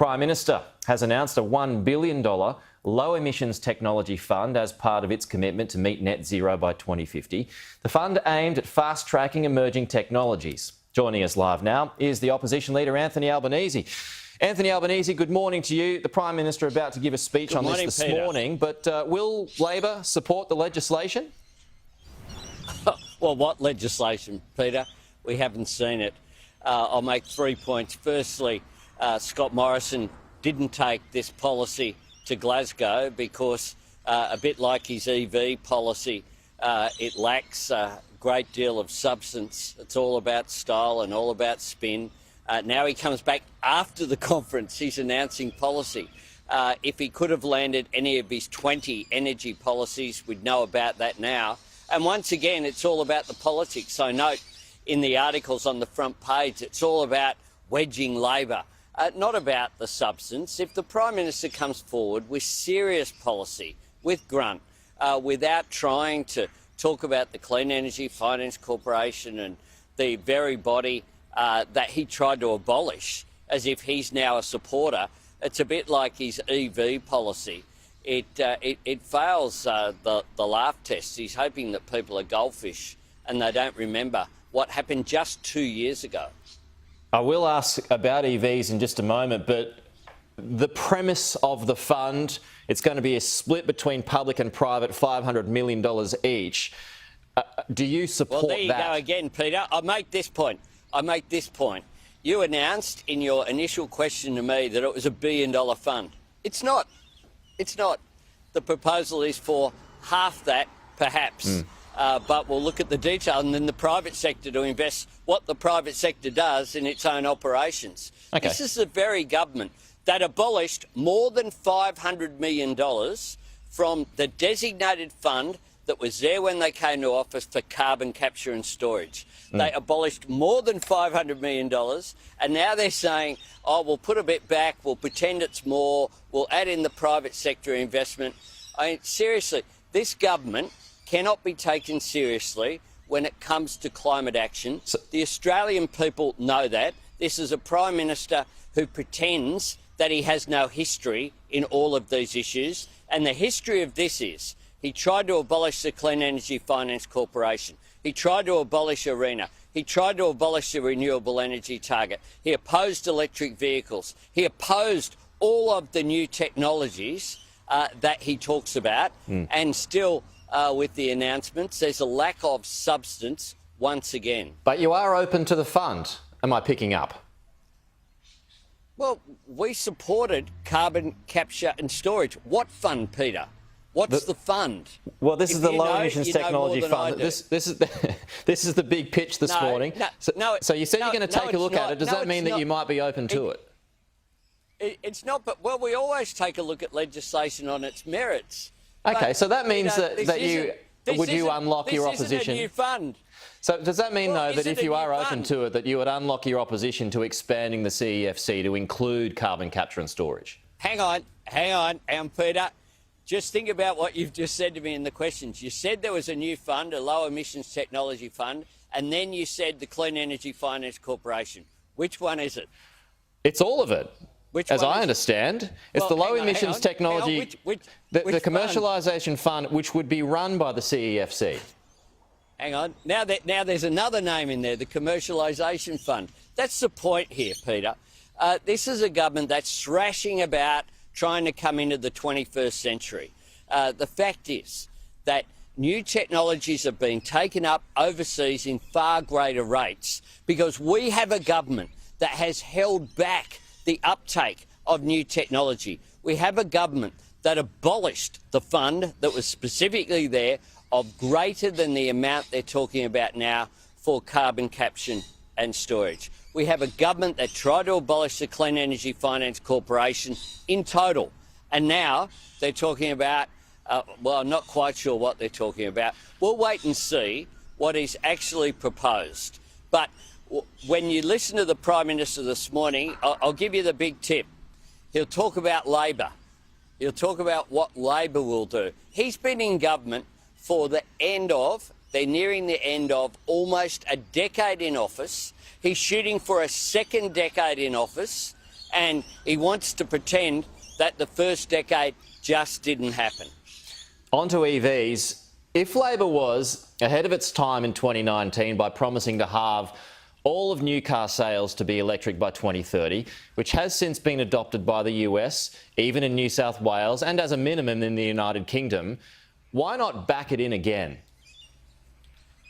Prime Minister has announced a $1 billion low emissions technology fund as part of its commitment to meet net zero by 2050. The fund aimed at fast-tracking emerging technologies. Joining us live now is the opposition leader, Anthony Albanese. Anthony Albanese, good morning to you. The Prime Minister about to give a speech on this morning, but will Labor support the legislation? Well, what legislation, Peter? We haven't seen it. I'll make 3 points. Firstly, Scott Morrison didn't take this policy to Glasgow because, a bit like his EV policy, it lacks a great deal of substance. It's all about style and all about spin. Now he comes back after the conference. He's announcing policy. If he could have landed any of his 20 energy policies, we'd know about that now. And once again, it's all about the politics. So note in the articles on the front page, it's all about wedging Labor, not about the substance. If the Prime Minister comes forward with serious policy, with grunt, without trying to talk about the Clean Energy Finance Corporation and the very body that he tried to abolish, as if he's now a supporter, it's a bit like his EV policy. It fails the laugh test. He's hoping that people are goldfish and they don't remember what happened just 2 years ago. I will ask about EVs in just a moment, but the premise of the fund, it's going to be a split between public and private, $500 million each. Do you support that? Well, there you go again, Peter. I make this point. You announced in your initial question to me that it was a $1 billion fund. It's not. It's not. The proposal is for half that, perhaps. But we'll look at the detail and then the private sector to invest what the private sector does in its own operations. Okay. This is the very government that abolished more than $500 million from the designated fund that was there when they came to office for carbon capture and storage. They abolished more than $500 million, and now they're saying, oh, we'll put a bit back, we'll pretend it's more, we'll add in the private sector investment. I mean, seriously, this government cannot be taken seriously when it comes to climate action. The Australian people know that. This is a Prime Minister who pretends that he has no history in all of these issues, and the history of this is he tried to abolish the Clean Energy Finance Corporation. He tried to abolish ARENA. He tried to abolish the renewable energy target. He opposed electric vehicles. He opposed all of the new technologies that he talks about. And still, with the announcements, there's a lack of substance once again. But you are open to the fund, am I picking up? Well, we supported carbon capture and storage. What fund, Peter? What's the fund? Well, this is the Low Emissions Technology Fund. This is the big pitch this morning. So you said you're going to take a look at it. Does that mean that you might be open to it? It's not, but well, we always take a look at legislation on its merits. Okay, so that means that you unlock your opposition? This isn't a new fund. So does that mean, though, that if you are open to it, that you would unlock your opposition to expanding the CEFC to include carbon capture and storage? Hang on, Peter. Just think about what you've just said to me in the questions. You said there was a new fund, a low emissions technology fund, and then you said the Clean Energy Finance Corporation. Which one is it? It's all of it. As I understand, it's the low emissions technology, the commercialisation fund, which would be run by the CEFC. Hang on. Now there's another name in there, the commercialisation fund. That's the point here, Peter. This is a government that's thrashing about trying to come into the 21st century. The fact is that new technologies are being taken up overseas in far greater rates because we have a government that has held back the uptake of new technology. We have a government that abolished the fund that was specifically there of greater than the amount they're talking about now for carbon capture and storage. We have a government that tried to abolish the Clean Energy Finance Corporation in total. And now they're talking about, well, I'm not quite sure what they're talking about. We'll wait and see what is actually proposed. But when you listen to the Prime Minister this morning, I'll give you the big tip. He'll talk about Labor. He'll talk about what Labor will do. He's been in government for they're nearing the end of almost a decade in office. He's shooting for a second decade in office. and he wants to pretend that the first decade just didn't happen. On to EVs. If Labor was ahead of its time in 2019 by promising to halve all of new car sales to be electric by 2030, which has since been adopted by the US, even in New South Wales, and as a minimum in the United Kingdom, why not back it in again?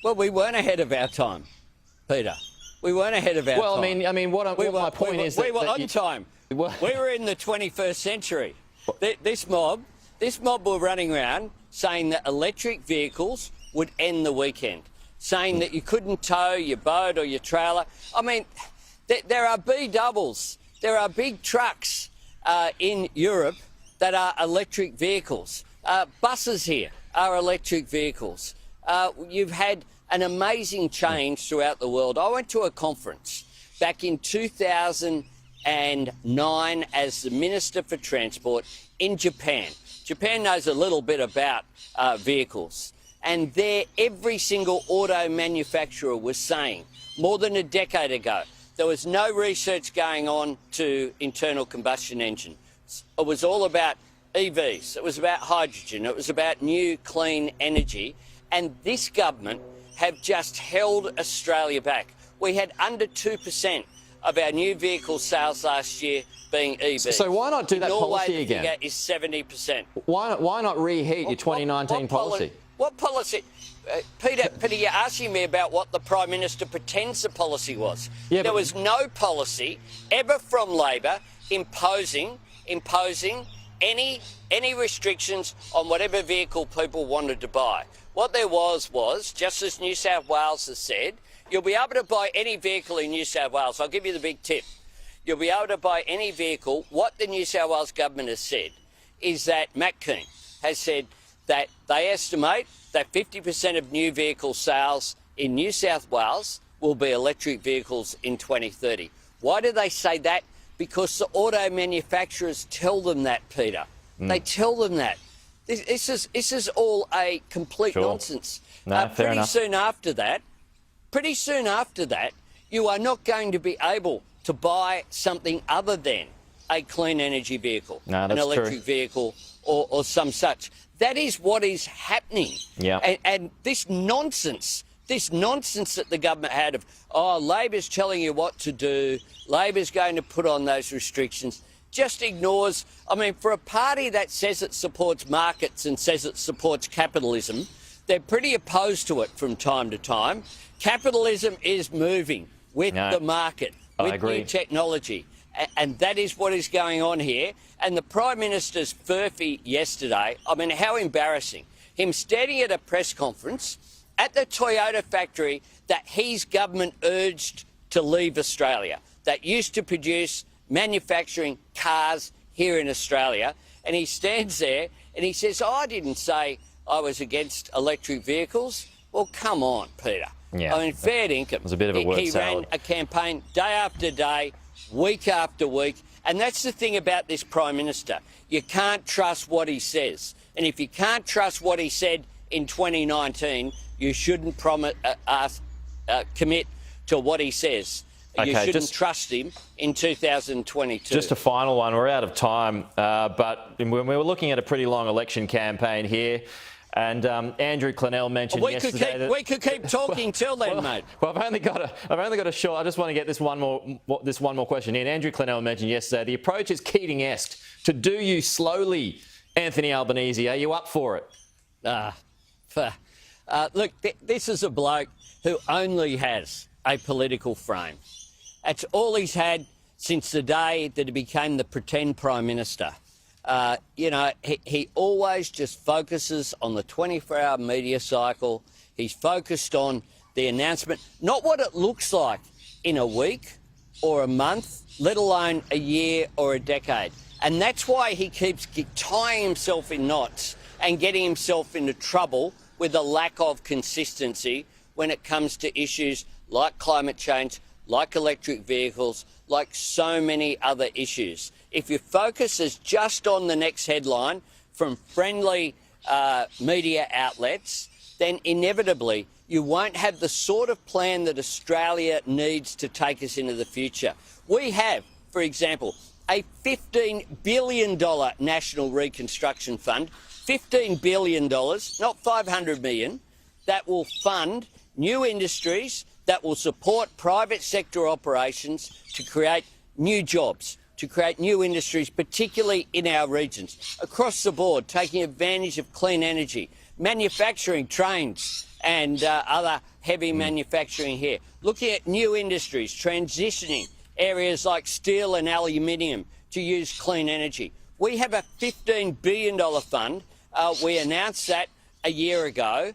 Well, we weren't ahead of our time, Peter. We weren't ahead of our time. Well, I mean, what my point is that... We were on time. We were in the 21st century. This mob were running around saying that electric vehicles would end the weekend, saying that you couldn't tow your boat or your trailer. I mean, there are B-doubles. There are big trucks in Europe that are electric vehicles. Buses here are electric vehicles. You've had an amazing change throughout the world. I went to a conference back in 2009 as the Minister for Transport in Japan. Japan knows a little bit about vehicles. And there, every single auto manufacturer was saying, more than a decade ago, there was no research going on to internal combustion engines. It was all about EVs. It was about hydrogen. It was about new clean energy. And this government have just held Australia back. We had under 2% of our new vehicle sales last year being EVs. So why not do that policy again? Norway, the figure is 70%. Why not reheat your 2019 policy? What policy? Peter, you're asking me about what the Prime Minister pretends the policy was. Yeah, there was no policy ever from Labor imposing any restrictions on whatever vehicle people wanted to buy. What there was, just as New South Wales has said, you'll be able to buy any vehicle in New South Wales. I'll give you the big tip. You'll be able to buy any vehicle. What the New South Wales government has said is that Matt Keane has said that they estimate that 50% of new vehicle sales in New South Wales will be electric vehicles in 2030. Why do they say that? Because the auto manufacturers tell them that, Peter. They tell them that. This is all a complete nonsense. Pretty soon after that, you are not going to be able to buy something other than a clean energy vehicle, an electric vehicle or some such. That is what is happening. Yeah. And this nonsense that the government had of, Labor's telling you what to do, Labor's going to put on those restrictions, just ignores, for a party that says it supports markets and says it supports capitalism, they're pretty opposed to it from time to time. Capitalism is moving with the market, with new technology. And that is what is going on here. And the Prime Minister's furphy yesterday, how embarrassing. Him standing at a press conference at the Toyota factory that his government urged to leave Australia, that used to produce manufacturing cars here in Australia. And he stands there and he says, I didn't say I was against electric vehicles. Well, come on, Peter. Yeah. Fair dinkum. It was a bit of a word He salad. ran a campaign day after day, week after week. And that's the thing about this Prime Minister. You can't trust what he says. And if you can't trust what he said in 2019, you shouldn't commit to what he says. You shouldn't trust him in 2022. Just a final one. We're out of time, but we were looking at a pretty long election campaign here. And Andrew Clennell mentioned yesterday that we could keep talking till then, mate. Well, I've only got a short. I just want to get this one more question in. Andrew Clennell mentioned yesterday the approach is Keating-esque. To do you slowly, Anthony Albanese. Are you up for it? Look, this is a bloke who only has a political frame. That's all he's had since the day that he became the pretend Prime Minister. He always just focuses on the 24-hour media cycle. He's focused on the announcement, not what it looks like in a week or a month, let alone a year or a decade. And that's why he keeps tying himself in knots and getting himself into trouble with a lack of consistency when it comes to issues like climate change, like electric vehicles, like so many other issues. If your focus is just on the next headline from friendly media outlets, then inevitably you won't have the sort of plan that Australia needs to take us into the future. We have, for example, a $15 billion National Reconstruction Fund, $15 billion, not $500 million, that will fund new industries, that will support private sector operations to create new jobs, to create new industries, particularly in our regions, across the board, taking advantage of clean energy, manufacturing trains and other heavy manufacturing here, looking at new industries, transitioning areas like steel and aluminium to use clean energy. We have a $15 billion fund. We announced that a year ago.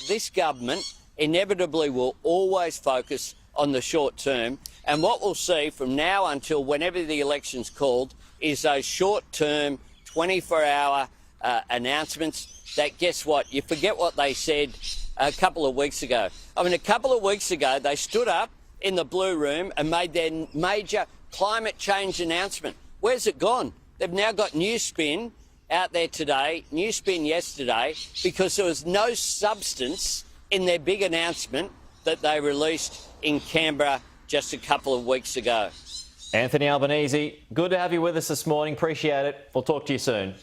This government inevitably will always focus on the short term, and what we'll see from now until whenever the election's called is those short-term 24-hour announcements that, guess what, you forget what they said a couple of weeks ago. I mean, a couple of weeks ago they stood up in the Blue Room and made their major climate change announcement. Where's it gone? They've now got new spin out there today, new spin yesterday, because there was no substance in their big announcement that they released in Canberra just a couple of weeks ago. Anthony Albanese, good to have you with us this morning. Appreciate it. We'll talk to you soon.